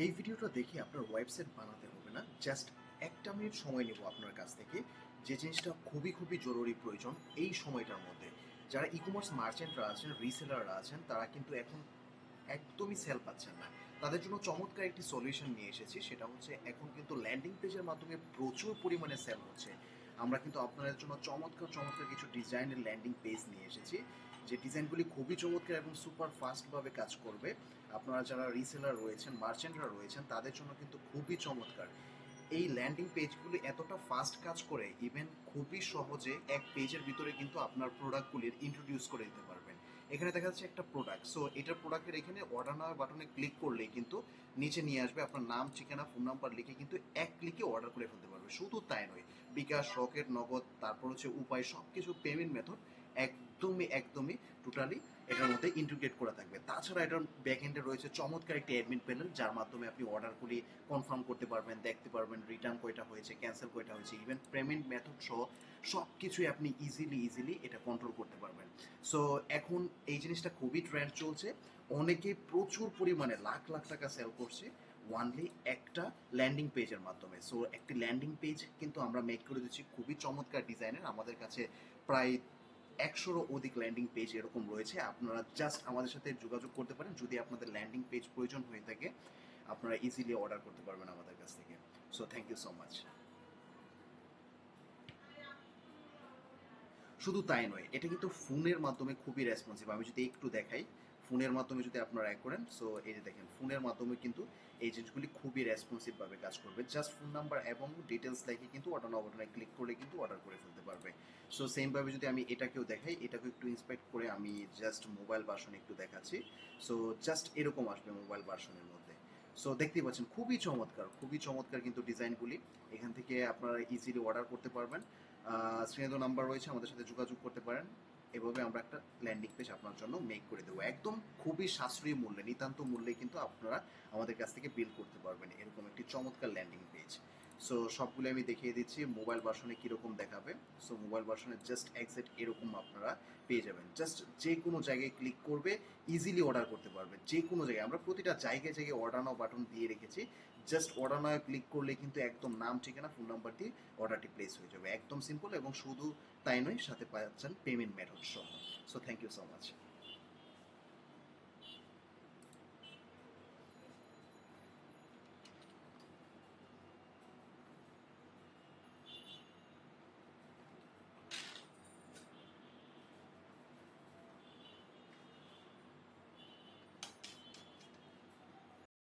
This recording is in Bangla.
এই ভিডিওটা দেখে আপনার ওয়েবসাইট বানাতে হবে না, জাস্ট 1 মিনিট সময় নেব আপনার কাছ থেকে। যে জিনিসটা খুবই খুবই জরুরি প্রয়োজন এই সময়টার মধ্যে, যারা ই কমার্স মার্চেন্টরা আছেন, রিসেলাররা আছেন, তারা কিন্তু এখন একদমই সেল পাচ্ছেন না। তাদের জন্য চমৎকার একটি সলিউশন নিয়ে এসেছি, সেটা হচ্ছে এখন কিন্তু ল্যান্ডিং পেজের মাধ্যমে প্রচুর পরিমাণে সেল হচ্ছে। আমরা কিন্তু আপনাদের জন্য চমৎকার চমৎকার কিছু ডিজাইনের ল্যান্ডিং পেজ নিয়ে এসেছি, যে ডিজাইনগুলি খুবই চমৎকার এবং সুপার ফাস্টভাবে কাজ করবে। আপনারা যারা রিসেলার রয়েছেন, মার্চেন্টরা রয়েছেন, তাদের জন্য কিন্তু খুবই চমৎকার এই ল্যান্ডিং পেজগুলি। এতটা ফাস্ট কাজ করে, ইভেন খুবই সহজে এক পেজের ভিতরে কিন্তু আপনার প্রোডাক্টগুলির ইন্ট্রোডিউস করে দিতে পারবেন। এখানে দেখা যাচ্ছে একটা প্রোডাক্ট, সো এটার প্রোডাক্টের এখানে অর্ডার নেওয়ার বাটনে ক্লিক করলেই কিন্তু নিচে নিয়ে আসবে, আপনার নাম, ঠিকানা, ফোন নাম্বার লিখে কিন্তু এক ক্লিকে অর্ডার করে ফেলতে পারবে। শুধু তাই নয়, বিকাশ, রকেট, নগদ, তারপর হচ্ছে উপায়, সব কিছু পেমেন্ট মেথড একদমই একদমই টোটালি এটার মধ্যে ইন্টিগ্রেট করা থাকবে। তাছাড়া এটার ব্যাক এন্ডে রয়েছে চমৎকার একটি অ্যাডমিন প্যানেল, যার মাধ্যমে আপনি অর্ডারগুলি কনফার্ম করতে পারবেন, দেখতে পারবেন রিটার্ন কয়টা হয়েছে, ক্যান্সেল কয়টা হয়েছে, ইভেন পেমেন্ট মেথড সহ সব কিছুই আপনি ইজিলি এটা কন্ট্রোল করতে পারবেন। সো এখন এই জিনিসটা খুবই ট্রেন্ড চলছে, অনেকে প্রচুর পরিমাণে লাখ লাখ টাকা সেল করছে ওয়ানলি একটা ল্যান্ডিং পেজের মাধ্যমে। সো একটি ল্যান্ডিং পেজ কিন্তু আমরা মেক করে দিচ্ছি খুবই চমৎকার ডিজাইনের। আমাদের কাছে প্রায় 100-রও অধিক ল্যান্ডিং পেজ এরকম রয়েছে। আপনারা জাস্ট আমাদের সাথে যোগাযোগ করতে পারেন, যদি আপনাদের ল্যান্ডিং পেজ প্রয়োজন হয়ে থাকে আপনারা ইজিলি অর্ডার করতে পারবেন আমাদের কাছ থেকে। So thank you so much. শুধু তাই নয়, এটা কিন্তু ফোনের মাধ্যমে খুবই রেসপন্সিভ। আমি যদি একটু দেখাই, ফোনের মাধ্যমে যদি আপনারা করেন, সো এই যে দেখেন, ফোনের মাধ্যমে কিন্তু এই জিনিসগুলি খুবই রেসপন্সিভভাবে কাজ করবে। জাস্ট ফোন নাম্বার এবং ডিটেলস লিখে কিন্তু অর্ডার নাও বাটনে ক্লিক করলে কিন্তু অর্ডার করে ফেলতে পারবে। সো সেমভাবে যদি আমি এটাকেও দেখাই, এটাকেও একটু ইন্সপেক্ট করে আমি জাস্ট মোবাইল ভার্সনে একটু দেখাচ্ছি। সো জাস্ট এরকম আসবে মোবাইল ভার্সনের মধ্যে। সো দেখতেই পাচ্ছেন খুবই চমৎকার, খুবই চমৎকার কিন্তু ডিজাইনগুলি। এখান থেকে আপনারা ইজিলি অর্ডার করতে পারবেন। স্ক্রিনে নাম্বার রয়েছে, আমাদের সাথে যোগাযোগ করতে পারেন। এভাবে আমরা একটা ল্যান্ডিং পেজ আপনার জন্য মেক করে দেবো, একদম খুবই সাশ্রয়ী মূল্যে, নিতান্ত মূল্যে কিন্তু আপনারা আমাদের কাছ থেকে বিল করতে পারবেন এরকম একটি চমৎকার ল্যান্ডিং পেজ। সো সবগুলো আমি দেখিয়ে দিচ্ছি মোবাইল ভার্সনে কীরকম দেখাবে। সো মোবাইল ভার্সনে জাস্ট এক্সাক্ট এরকম আপনারা পেয়ে যাবেন। জাস্ট যে কোনো জায়গায় ক্লিক করবে, ইজিলি অর্ডার করতে পারবে যে কোনো জায়গায়। আমরা প্রতিটা জায়গায় জায়গায় অর্ডার নাও বাটন দিয়ে রেখেছি। জাস্ট অর্ডার নাও ক্লিক করলে কিন্তু একদম নাম, ঠিকানা, ফোন নাম্বার দিয়ে অর্ডারটি প্লেস হয়ে যাবে, একদম সিম্পল। এবং শুধু তাই নয়, সাথে পাচ্ছেন পেমেন্ট মেথড সহ। So thank you so much.